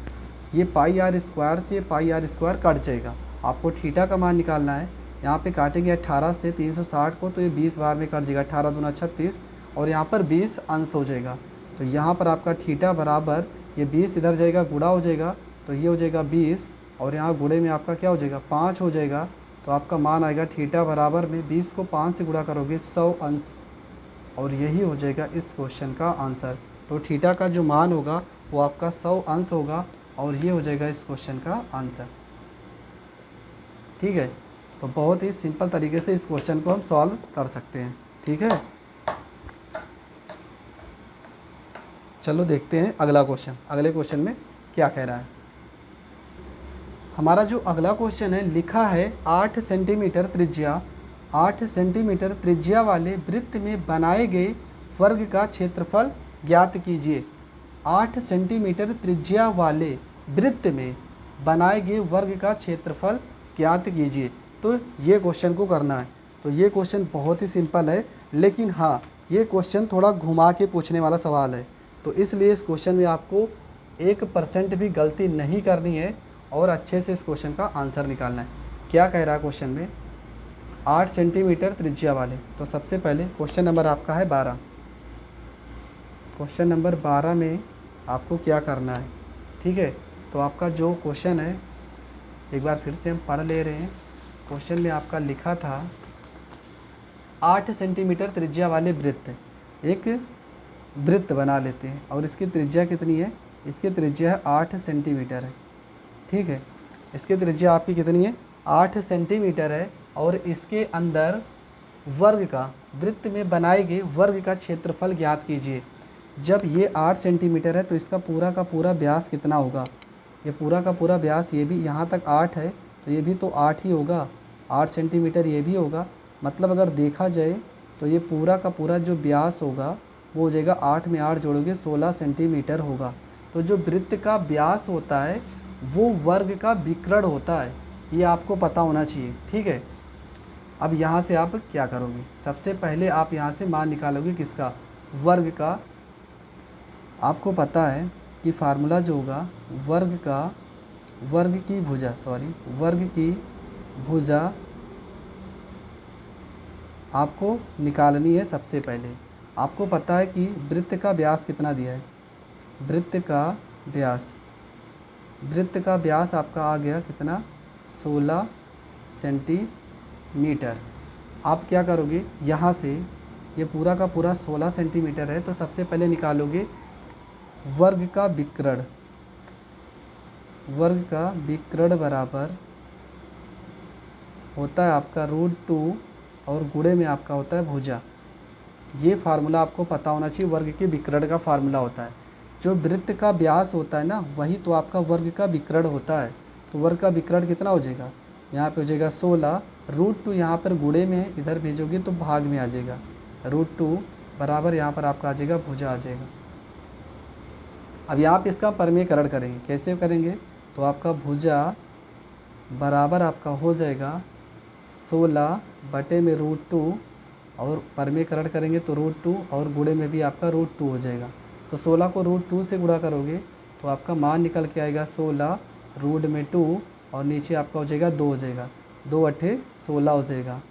ये पाई r स्क्वायर से पाई r स्क्वायर कट जाएगा। आपको थीटा का मान निकालना है। यहाँ पे काटेंगे 18 से 360 को, तो ये 20 बार में कट जाएगा, 18 दूना 36, और यहाँ पर 20 अंश हो जाएगा। तो यहाँ पर आपका थीटा बराबर, ये 20 इधर जाएगा, गुणा हो जाएगा, तो ये हो जाएगा 20, और यहाँ गुणे में आपका क्या हो जाएगा 5 हो जाएगा। तो आपका मान आएगा थीटा बराबर में 20 को 5 से गुणा करोगे 100 अंश, और यही हो जाएगा इस क्वेश्चन का आंसर। तो थीटा का जो मान होगा वो आपका 100 अंश होगा, और ये हो जाएगा इस क्वेश्चन का आंसर। ठीक है, तो बहुत ही सिंपल तरीके से इस क्वेश्चन को हम सॉल्व कर सकते हैं। ठीक है, चलो देखते हैं अगला क्वेश्चन, अगले क्वेश्चन में क्या कह रहा है। हमारा जो अगला क्वेश्चन है लिखा है 8 सेंटीमीटर त्रिज्या, 8 सेंटीमीटर त्रिज्या वाले वृत्त में बनाए गए वर्ग का क्षेत्रफल ज्ञात कीजिए। 8 सेंटीमीटर त्रिज्या वाले वृत्त में बनाए गए वर्ग का क्षेत्रफल ज्ञात कीजिए। तो ये क्वेश्चन को करना है। तो ये क्वेश्चन बहुत ही सिंपल है, लेकिन हाँ ये क्वेश्चन थोड़ा घुमा के पूछने वाला सवाल है। तो इसलिए इस क्वेश्चन में आपको 1% भी गलती नहीं करनी है और अच्छे से इस क्वेश्चन का आंसर निकालना है। क्या कह रहा है क्वेश्चन में, 8 सेंटीमीटर त्रिज्या वाले। तो सबसे पहले क्वेश्चन नंबर आपका है 12। क्वेश्चन नंबर 12 में आपको क्या करना है, ठीक है। तो आपका जो क्वेश्चन है एक बार फिर से हम पढ़ ले रहे हैं। क्वेश्चन में आपका लिखा था 8 सेंटीमीटर त्रिज्या वाले वृत्त, एक वृत्त बना लेते हैं और इसकी त्रिज्या कितनी है, इसकी त्रिज्या है 8 सेंटीमीटर है, ठीक है। इसकी त्रिज्या आपकी कितनी है, 8 सेंटीमीटर है और इसके अंदर वर्ग का, वृत्त में बनाए गए वर्ग का क्षेत्रफल ज्ञात कीजिए। जब ये 8 सेंटीमीटर है तो इसका पूरा का पूरा व्यास कितना होगा, ये पूरा का पूरा व्यास, ये भी यहाँ तक 8 है तो ये भी तो 8 ही होगा, 8 सेंटीमीटर ये भी होगा। मतलब अगर देखा जाए तो ये पूरा का पूरा जो व्यास होगा वो हो जाएगा, 8 में 8 जोड़ोगे 16 सेंटीमीटर होगा। तो जो वृत्त का व्यास होता है वो वर्ग का विकर्ण होता है, ये आपको पता होना चाहिए, ठीक है। अब यहाँ से आप क्या करोगे, सबसे पहले आप यहाँ से मान निकालोगे किसका, वर्ग का। आपको पता है कि फार्मूला जो होगा वर्ग का, वर्ग की भुजा आपको निकालनी है। सबसे पहले आपको पता है कि वृत्त का व्यास कितना दिया है, वृत्त का व्यास आपका आ गया कितना, 16 सेंटीमीटर। आप क्या करोगे, यहाँ से ये पूरा का पूरा 16 सेंटीमीटर है तो सबसे पहले निकालोगे वर्ग का विकर्ण। वर्ग का विकर्ण बराबर होता है आपका √2 और गुणे में आपका होता है भुजा। ये फार्मूला आपको पता होना चाहिए, वर्ग के विकर्ण का फार्मूला होता है। जो वृत्त का व्यास होता है ना, वही तो आपका वर्ग का विकर्ण होता है। तो वर्ग का विकर्ण कितना हो जाएगा, यहाँ पे हो जाएगा 16, √2 यहाँ पर गुणे में है, इधर भेजोगे तो भाग में आ जाएगा, √2 बराबर यहाँ पर आपका आ जाएगा भुजा आ जाएगा। अब यहाँ पे इसका परमीकरण करेंगे, कैसे करेंगे, तो आपका भुजा बराबर आपका हो जाएगा 16 बटे में √2 और परमीकरण करेंगे तो √2 और गुणे में भी आपका √2 हो जाएगा। तो 16 को √2 से गुणा करोगे तो आपका मान निकल के आएगा 16 √2 और नीचे आपका हो जाएगा 2 हो जाएगा, 2 अट्ठे 16 हो जाएगा।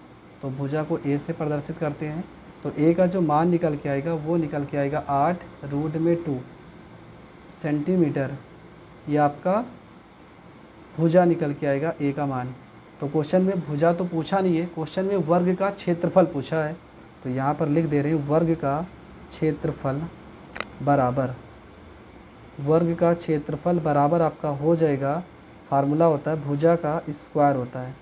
तो भुजा को ए से प्रदर्शित करते हैं। तो ए का जो मान निकल के आएगा वो निकल के आएगा 8 √2 सेंटीमीटर। ये आपका भुजा निकल के आएगा ए का मान। तो क्वेश्चन में भुजा तो पूछा नहीं है, क्वेश्चन में वर्ग का क्षेत्रफल पूछा है। तो यहाँ पर लिख दे रहे हैं वर्ग का क्षेत्रफल बराबर, वर्ग का क्षेत्रफल बराबर आपका हो जाएगा, फार्मूला होता है भुजा का स्क्वायर होता है,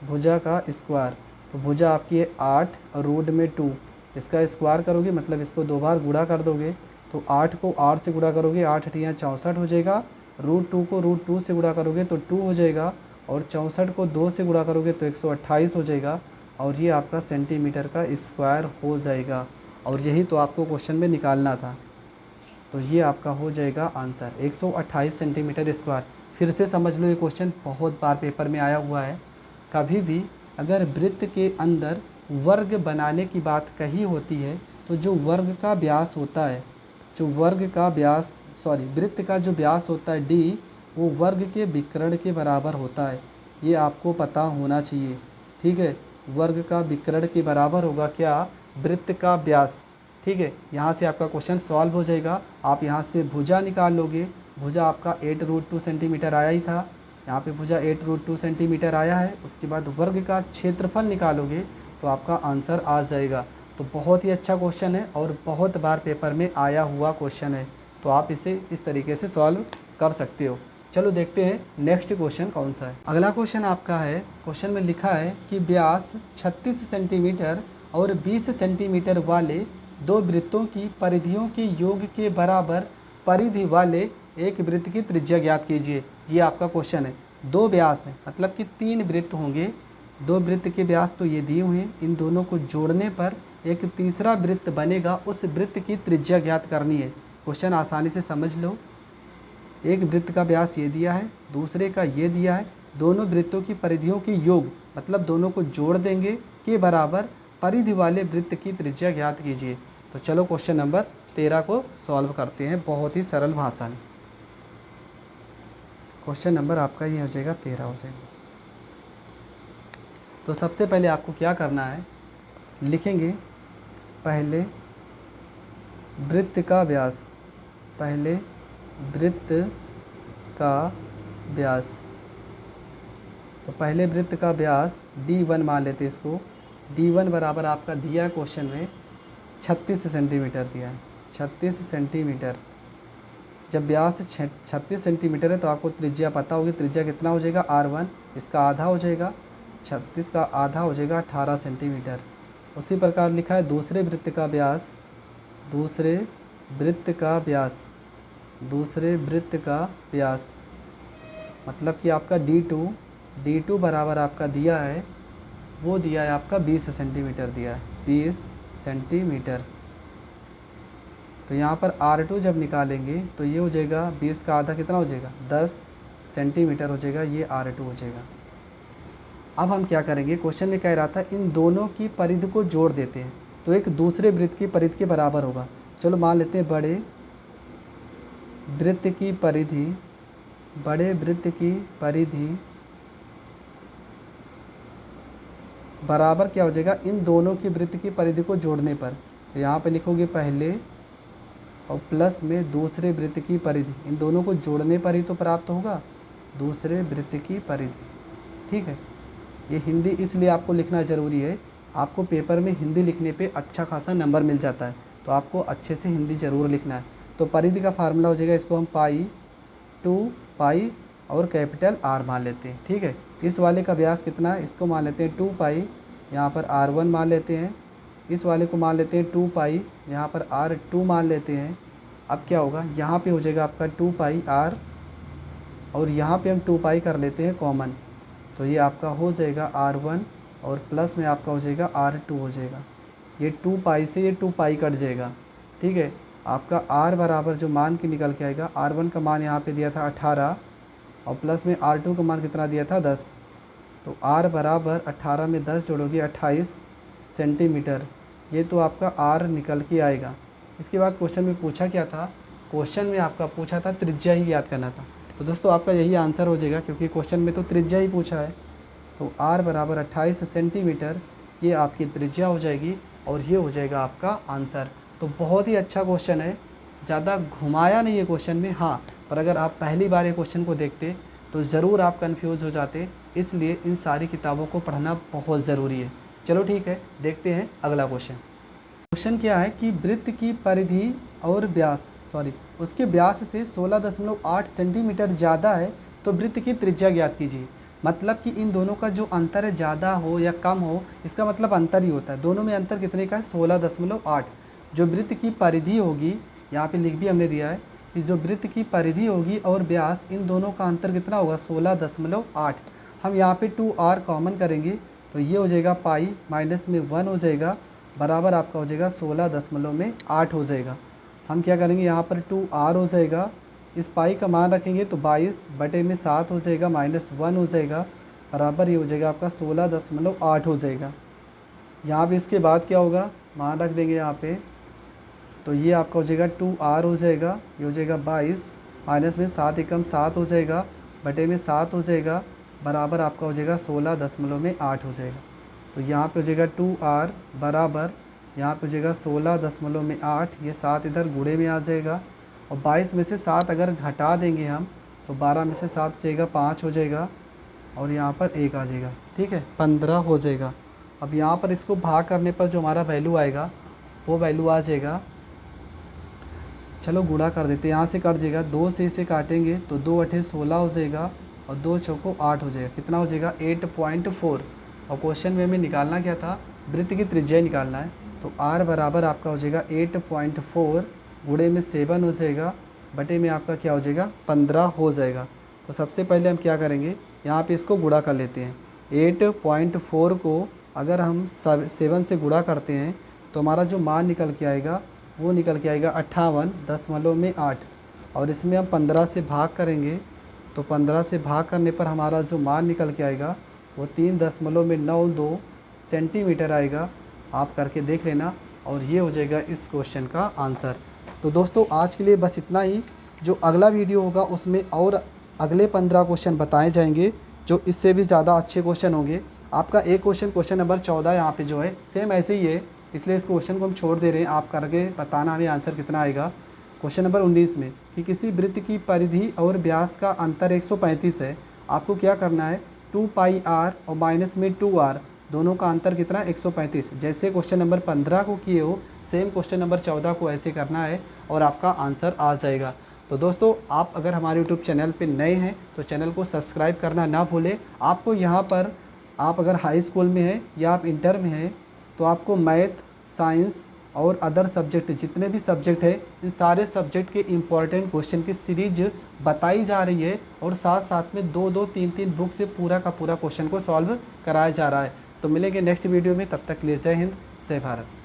भुजा का स्क्वायर। तो भुजा आपकी है 8 और √2, इसका स्क्वायर करोगे मतलब इसको 2 बार गुणा कर दोगे तो 8 को 8 से गुणा करोगे 8 अठियाँ 64 हो जाएगा, √2 को √2 से गुणा करोगे तो 2 हो जाएगा और 64 को 2 से गुणा करोगे तो 128 हो जाएगा और ये आपका सेंटीमीटर का स्क्वायर हो जाएगा। और यही तो आपको क्वेश्चन में निकालना था। तो ये आपका हो जाएगा आंसर 128 सेंटीमीटर स्क्वायर। फिर से समझ लो, ये क्वेश्चन बहुत बार पेपर में आया हुआ है। कभी भी अगर वृत्त के अंदर वर्ग बनाने की बात कही होती है तो जो वर्ग का व्यास होता है, जो वर्ग का व्यास वृत्त का जो व्यास होता है d, वो वर्ग के विकर्ण के बराबर होता है। ये आपको पता होना चाहिए, ठीक है। वर्ग का विकर्ण के बराबर होगा क्या, वृत्त का व्यास, ठीक है। यहाँ से आपका क्वेश्चन सॉल्व हो जाएगा। आप यहाँ से भुजा निकाल लोगे, भुजा आपका 8 √2 सेंटीमीटर आया ही था, यहाँ पे भुजा 8 √2 सेंटीमीटर आया है। उसके बाद वर्ग का क्षेत्रफल निकालोगे तो आपका आंसर आ जाएगा। तो बहुत ही अच्छा क्वेश्चन है और बहुत बार पेपर में आया हुआ क्वेश्चन है, तो आप इसे इस तरीके से सॉल्व कर सकते हो। चलो देखते हैं नेक्स्ट क्वेश्चन कौन सा है। अगला क्वेश्चन आपका है, क्वेश्चन में लिखा है कि व्यास 36 सेंटीमीटर और 20 सेंटीमीटर वाले दो वृत्तों की परिधियों के योग के बराबर परिधि वाले एक वृत्त की त्रिज्या ज्ञात कीजिए। ये आपका क्वेश्चन है। दो व्यास हैं, मतलब कि 3 वृत्त होंगे। दो वृत्त के व्यास तो ये दिए हुए हैं, इन दोनों को जोड़ने पर एक तीसरा वृत्त बनेगा, उस वृत्त की त्रिज्या ज्ञात करनी है। क्वेश्चन आसानी से समझ लो। एक वृत्त का व्यास ये दिया है, दूसरे का ये दिया है, दोनों वृत्तों की परिधियों के योग, मतलब दोनों को जोड़ देंगे के बराबर परिधि वाले वृत्त की त्रिज्या ज्ञात कीजिए। तो चलो क्वेश्चन नंबर 13 को सॉल्व करते हैं, बहुत ही सरल भाषा में। क्वेश्चन नंबर आपका ये हो जाएगा 13 हो जाएगा। तो सबसे पहले आपको क्या करना है, लिखेंगे पहले वृत्त का व्यास, पहले वृत्त का व्यास। तो पहले वृत्त का व्यास D1 मान लेते हैं इसको। D1 बराबर आपका दिया है क्वेश्चन में 36 सेंटीमीटर दिया है, 36 सेंटीमीटर। जब व्यास 36 सेंटीमीटर है तो आपको त्रिज्या पता होगी, त्रिज्या कितना हो जाएगा R1, इसका आधा हो जाएगा 36 का आधा हो जाएगा 18 सेंटीमीटर। उसी प्रकार लिखा है दूसरे वृत्त का व्यास, दूसरे वृत्त का व्यास, दूसरे वृत्त का व्यास मतलब कि आपका D2 बराबर आपका दिया है, वो दिया है आपका 20 सेंटीमीटर दिया है, 20 सेंटीमीटर। तो यहाँ पर R2 जब निकालेंगे तो ये हो जाएगा 20 का आधा कितना हो जाएगा 10 सेंटीमीटर हो जाएगा, ये R2 हो जाएगा। अब हम क्या करेंगे, क्वेश्चन में कह रहा था इन दोनों की परिधि को जोड़ देते हैं तो एक दूसरे वृत्त की परिधि के बराबर होगा। चलो मान लेते हैं बड़े वृत्त की परिधि, बड़े वृत्त की परिधि बराबर क्या हो जाएगा, इन दोनों की वृत्त की परिधि को जोड़ने पर। तो यहाँ पे लिखोगे पहले और प्लस में दूसरे वृत्त की परिधि, इन दोनों को जोड़ने पर ही तो प्राप्त होगा दूसरे वृत्त की परिधि। ठीक है, ये हिंदी इसलिए आपको लिखना ज़रूरी है, आपको पेपर में हिंदी लिखने पे अच्छा खासा नंबर मिल जाता है, तो आपको अच्छे से हिंदी ज़रूर लिखना है। तो परिधि का फार्मूला हो जाएगा, इसको हम पाई 2 पाई और कैपिटल R मान लेते हैं। ठीक है, इस वाले का व्यास कितना है, इसको मान लेते हैं 2 पाई, यहाँ पर R1 मान लेते हैं। इस वाले को मान लेते हैं 2 पाई, यहाँ पर R2 मान लेते हैं। अब क्या होगा, यहाँ पे हो जाएगा आपका 2 पाई R और यहाँ पे हम 2 पाई कर लेते हैं कॉमन, तो ये आपका हो जाएगा R1 और प्लस में आपका हो जाएगा R2 हो जाएगा। ये 2 पाई से ये 2 पाई कट जाएगा। ठीक है, आपका R बराबर जो मान के निकल के आएगा, R1 का मान यहाँ पे दिया था 18 और प्लस में R2 का मान कितना दिया था 10। तो R बराबर 18 में 10 जोड़ोगे 28 सेंटीमीटर, ये तो आपका R निकल के आएगा। इसके बाद क्वेश्चन में पूछा क्या था, क्वेश्चन में आपका पूछा था त्रिज्या ही याद करना था। तो दोस्तों आपका यही आंसर हो जाएगा, क्योंकि क्वेश्चन में तो त्रिज्या ही पूछा है। तो R बराबर 28 सेंटीमीटर ये आपकी त्रिज्या हो जाएगी और ये हो जाएगा आपका आंसर। तो बहुत ही अच्छा क्वेश्चन है, ज़्यादा घुमाया नहीं है क्वेश्चन में। हाँ, पर अगर आप पहली बार ये क्वेश्चन को देखते तो ज़रूर आप कंफ्यूज हो जाते, इसलिए इन सारी किताबों को पढ़ना बहुत ज़रूरी है। चलो ठीक है, देखते हैं अगला क्वेश्चन। क्वेश्चन क्या है कि वृत्त की परिधि और व्यास उसके व्यास से 16.8 सेंटीमीटर ज़्यादा है तो वृत्त की त्रिज्या ज्ञात कीजिए। मतलब कि इन दोनों का जो अंतर है, ज़्यादा हो या कम हो, इसका मतलब अंतर ही होता है। दोनों में अंतर कितने का है, 16.8। जो वृत्त की परिधि होगी, यहाँ पे लिख भी हमने दिया है, इस जो वृत्त की परिधि होगी और व्यास, इन दोनों का अंतर कितना होगा 16.8। हम यहाँ पे 2R कॉमन करेंगे तो ये हो जाएगा पाई माइनस में 1 हो जाएगा, बराबर आपका हो जाएगा 16.8 हो जाएगा। हम क्या करेंगे, यहाँ पर 2R हो जाएगा, इस पाई का मान रखेंगे तो 22/7 हो जाएगा, माइनस 1 हो जाएगा, बराबर ये हो जाएगा आपका 16.8 हो जाएगा। यहाँ पे इसके बाद क्या होगा, मान रख देंगे यहाँ पे, तो ये आपका हो जाएगा 2R हो जाएगा, ये हो जाएगा 22 माइनस में 7 एकम 7 हो जाएगा, बटे में 7 हो जाएगा, बराबर आपका हो जाएगा 16.8 हो जाएगा। तो यहाँ पे हो जाएगा 2R बराबर, यहाँ पे हो जाएगा 16.8, ये 7 इधर गुणे में आ जाएगा और 22 में से 7 अगर घटा देंगे हम तो 12 में से 7 जाएगा 5 हो जाएगा और यहाँ पर 1 आ जाएगा। ठीक है, 15 हो जाएगा। अब यहाँ पर इसको भाग करने पर जो हमारा वैल्यू आएगा वो वैल्यू आ जाएगा, चलो गुणा कर देते हैं, यहाँ से कट जाएगा, 2 से इसे काटेंगे तो 2 8 16 हो जाएगा और 2 चौको 8 हो जाएगा। कितना हो जाएगा 8.4। और क्वेश्चन में हमें निकालना क्या था, वृत्त की त्रिज्या निकालना है। तो R बराबर आपका हो जाएगा 8.4 गुणे में 7 हो जाएगा बटे में आपका क्या हो जाएगा 15 हो जाएगा। तो सबसे पहले हम क्या करेंगे, यहाँ पे इसको गुणा कर लेते हैं। 8.4 को अगर हम 7 से गुणा करते हैं तो हमारा जो मान निकल के आएगा वो निकल के आएगा 58.8। और इसमें हम 15 से भाग करेंगे तो 15 से भाग करने पर हमारा जो मान निकल के आएगा वो 3.92 सेंटीमीटर आएगा। आप करके देख लेना और ये हो जाएगा इस क्वेश्चन का आंसर। तो दोस्तों आज के लिए बस इतना ही। जो अगला वीडियो होगा उसमें और अगले 15 क्वेश्चन बताए जाएंगे जो इससे भी ज़्यादा अच्छे क्वेश्चन होंगे। आपका एक क्वेश्चन नंबर 14 यहाँ पे जो है सेम ऐसे ही है, इसलिए इस क्वेश्चन को हम छोड़ दे रहे हैं। आप करके बताना हमें आंसर कितना आएगा। क्वेश्चन नंबर 19 में कि किसी वृत्त की परिधि और व्यास का अंतर 135 है, आपको क्या करना है 2πr और माइनस में 2r दोनों का अंतर कितना 135। जैसे क्वेश्चन नंबर 15 को किए हो सेम क्वेश्चन नंबर 14 को ऐसे करना है और आपका आंसर आ जाएगा। तो दोस्तों आप अगर हमारे यूट्यूब चैनल पे नए हैं तो चैनल को सब्सक्राइब करना ना भूलें। आपको यहाँ पर आप अगर हाई स्कूल में हैं या आप इंटर में हैं तो आपको मैथ, साइंस और अदर सब्जेक्ट जितने भी सब्जेक्ट है इन सारे सब्जेक्ट के इम्पॉर्टेंट क्वेश्चन की सीरीज बताई जा रही है और साथ साथ में 2-2, 3-3 बुक से पूरा का पूरा क्वेश्चन को सॉल्व कराया जा रहा है। तो मिलेंगे नेक्स्ट वीडियो में, तब तक के लिए जय हिंद, जय भारत।